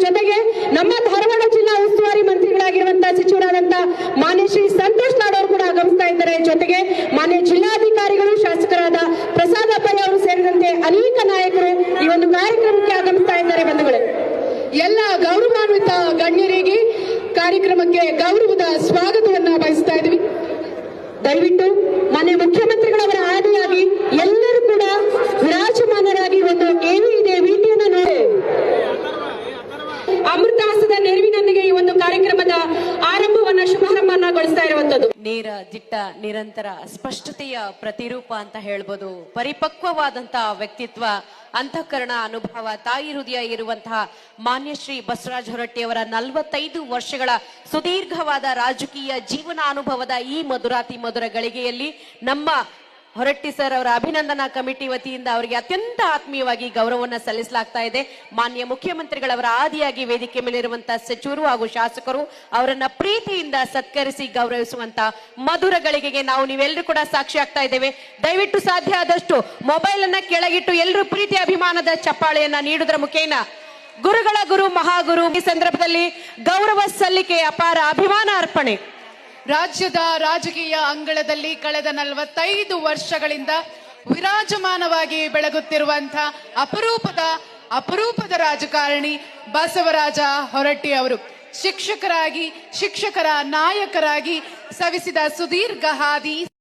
ಜೊತೆಗೆ ನಮ್ಮ ಧಾರವಾಡ ಜಿಲ್ಲಾ ಉಸ್ತುವಾರಿ ಮಂತ್ರಿಗಳಾಗಿರುವಂತಹ ಸಚಿವರಾದಂತಹ ಮಾನ್ಯ ಶ್ರೀ ಸಂತೋಷ್ ನಾಡ್ ಅವರು ಕೂಡ ಆಗಮಿಸ್ತಾ ಇದ್ದಾರೆ. ಜೊತೆಗೆ ಮಾನ್ಯ ಜಿಲ್ಲಾಧಿಕಾರಿಗಳು, ಶಾಸಕರಾದ ಪ್ರಸಾದ್ ಅಪ್ಪಯ್ಯ ಅವರು ಸೇರಿದಂತೆ ಅನೇಕ ನಾಯಕರು ಈ ಒಂದು ಕಾರ್ಯಕ್ರಮಕ್ಕೆ ಆಗಮಿಸ್ತಾ ಇದ್ದಾರೆ. ಬಂಧುಗಳೇ, ಎಲ್ಲ ಗೌರವಾನ್ವಿತ ಗಣ್ಯರಿಗೆ ಕಾರ್ಯಕ್ರಮಕ್ಕೆ ಗೌರವದ ಸ್ವಾಗತವನ್ನ ಬಯಸ್ತಾ ಇದ್ವಿ. ದಯವಿಟ್ಟು ಮಾನ್ಯ ಮುಖ್ಯಮಂತ್ರಿಗಳವರ ಆದಿಯಾಗಿ ಎಲ್ಲರೂ ಕೂಡ ವಿರಾಜಮಾನರಾಗಿ ಒಂದು ಏವಿ ಇದೆ ವೀಟಿಯನ್ನು ನೋಡಿ ಅಮೃತಾಸದ ನೆರವಿನೊಂದಿಗೆ ಈ ಒಂದು ಕಾರ್ಯಕ್ರಮದ ಆರಂಭವನ್ನ ಶುಭಾರಂಭಗೊಳಿಸ್ತಾ ಇರುವಂತದ್ದು. ನೇರ ದಿಟ್ಟ ನಿರಂತರ ಸ್ಪಷ್ಟತೆಯ ಪ್ರತಿರೂಪ ಅಂತ ಹೇಳ್ಬೋದು. ಪರಿಪಕ್ವವಾದಂತಹ ವ್ಯಕ್ತಿತ್ವ, ಅಂತಃಕರಣ, ಅನುಭವ, ತಾಯಿ ಹೃದಯ ಇರುವಂತಹ ಮಾನ್ಯ ಶ್ರೀ ಬಸವರಾಜ ಹೊರಟ್ಟಿಯವರ 45 ವರ್ಷಗಳ ಸುದೀರ್ಘವಾದ ರಾಜಕೀಯ ಜೀವನ ಅನುಭವದ ಈ ಮಧುರಾತಿ ಮಧುರ ಗಳಿಗೆಯಲ್ಲಿ ನಮ್ಮ ಹೊರಟ್ಟಿ ಸರ್ ಅವರ ಅಭಿನಂದನಾ ಕಮಿಟಿ ವತಿಯಿಂದ ಅವರಿಗೆ ಅತ್ಯಂತ ಆತ್ಮೀಯವಾಗಿ ಗೌರವವನ್ನು ಸಲ್ಲಿಸಲಾಗ್ತಾ ಇದೆ. ಮಾನ್ಯ ಮುಖ್ಯಮಂತ್ರಿಗಳವರ ಆದಿಯಾಗಿ ವೇದಿಕೆ ಮೇಲಿರುವಂತಹ ಸಚಿವರು ಹಾಗೂ ಶಾಸಕರು ಅವರನ್ನ ಪ್ರೀತಿಯಿಂದ ಸತ್ಕರಿಸಿ ಗೌರವಿಸುವಂತ ಮಧುರ ಗಳಿಗೆಗೆ ನಾವು ನೀವೆಲ್ಲರೂ ಕೂಡ ಸಾಕ್ಷಿ ಆಗ್ತಾ ಇದ್ದೇವೆ. ದಯವಿಟ್ಟು ಸಾಧ್ಯ ಆದಷ್ಟು ಮೊಬೈಲ್ ಅನ್ನ ಕೆಳಗಿಟ್ಟು ಎಲ್ಲರೂ ಪ್ರೀತಿ ಅಭಿಮಾನದ ಚಪ್ಪಾಳೆಯನ್ನ ನೀಡುವುದರ ಮುಖೇನ ಗುರುಗಳ ಗುರು ಮಹಾಗುರು ಈ ಸಂದರ್ಭದಲ್ಲಿ ಗೌರವ ಸಲ್ಲಿಕೆ, ಅಪಾರ ಅಭಿಮಾನ ಅರ್ಪಣೆ. ರಾಜ್ಯದ ರಾಜಕೀಯ ಅಂಗಳದಲ್ಲಿ ಕಳೆದ 45 ವರ್ಷಗಳಿಂದ ವಿರಾಜಮಾನವಾಗಿ ಬೆಳಗುತ್ತಿರುವಂತಹ ಅಪರೂಪದ ರಾಜಕಾರಣಿ ಬಸವರಾಜ ಹೊರಟ್ಟಿ ಅವರು ಶಿಕ್ಷಕರ ನಾಯಕರಾಗಿ ಸವಿಸಿದ ಸುದೀರ್ಘ ಹಾದಿ